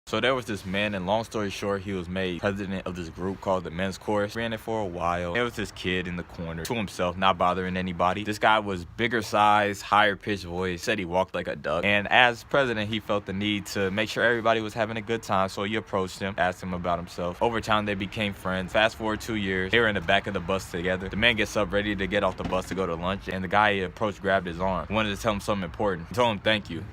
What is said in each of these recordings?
So there was this man, and long story short, he was made president of this group called the Men's Chorus. Ran it for a while. There was this kid in the corner to himself, not bothering anybody. This guy was bigger size, higher pitched voice, said he walked like a duck. And as president, he felt the need to make sure everybody was having a good time. So he approached him, asked him about himself. Over time, they became friends. Fast forward 2 years, they were in the back of the bus together. The man gets up ready to get off the bus to go to lunch, and the guy he approached grabbed his arm. He wanted to tell him something important. He told him thank you.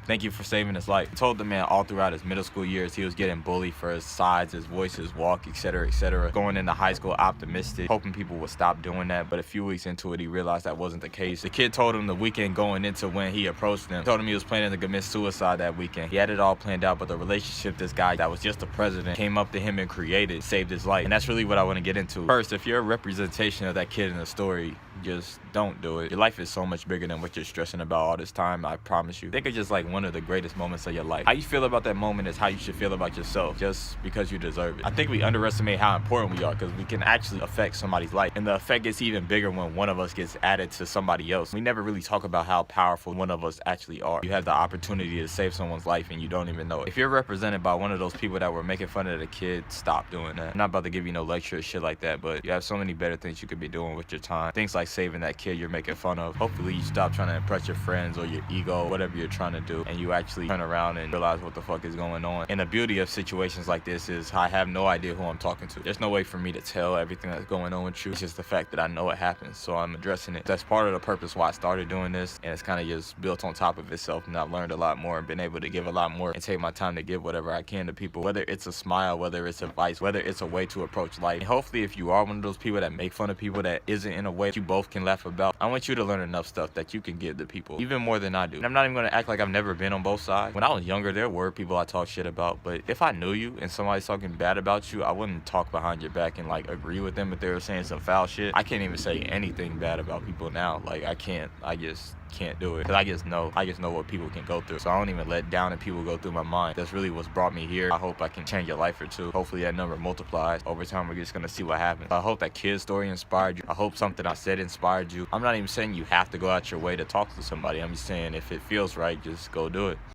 Thank you for saving his life. He told the man all throughout his middle school years he was getting bullied for his size, his voice, his walk, etc., etc. Going into high school optimistic, hoping people would stop doing that, but a few weeks into it, he realized that wasn't the case. The kid told him the weekend going into when he approached him, told him he was planning to commit suicide that weekend. He had it all planned out, but the relationship this guy that was just the president came up to him and created saved his life. And that's really what I want to get into. First, if you're a representation of that kid in the story, just don't do it. Your life is so much bigger than what you're stressing about all this time, I promise you. Think of just like one of the greatest moments of your life. How you feel about that moment is how you should feel about yourself, just because you deserve it. I think we underestimate how important we are because we can actually affect somebody's life. And the effect gets even bigger when one of us gets added to somebody else. We never really talk about how powerful one of us actually are. You have the opportunity to save someone's life and you don't even know it. If you're represented by one of those people that were making fun of the kid, stop doing that. I'm not about to give you no lecture or shit like that, but you have so many better things you could be doing with your time. Things like saving that kid you're making fun of. Hopefully you stop trying to impress your friends or your ego, whatever you're trying to do, and you actually turn around and realize what the fuck is going on. And the beauty of situations like this is I have no idea who I'm talking to. There's no way for me to tell everything that's going on with you. It's just the fact that I know it happens, so I'm addressing it. That's part of the purpose why I started doing this, and it's kind of just built on top of itself, and I've learned a lot more and been able to give a lot more and take my time to give whatever I can to people, whether it's a smile, whether it's advice, whether it's a way to approach life. And hopefully if you are one of those people that make fun of people that isn't in a way that you both can laugh about, I want you to learn enough stuff that you can give to people, even more than I do. And I'm not even going to act like I've never been on both sides. When I was younger, there were people I talk shit about, but if I knew you and somebody's talking bad about you, I wouldn't talk behind your back and like agree with them if they were saying some foul shit. I can't even say anything bad about people now. Like I just can't do it because I just know what people can go through. So I don't even let down and people go through my mind. That's really what's brought me here. I hope I can change your life or two. Hopefully that number multiplies over time. We're just gonna see what happens. I hope that kid's story inspired you. I hope something I said inspired you. I'm not even saying you have to go out your way to talk to somebody. I'm just saying if it feels right, just go do it.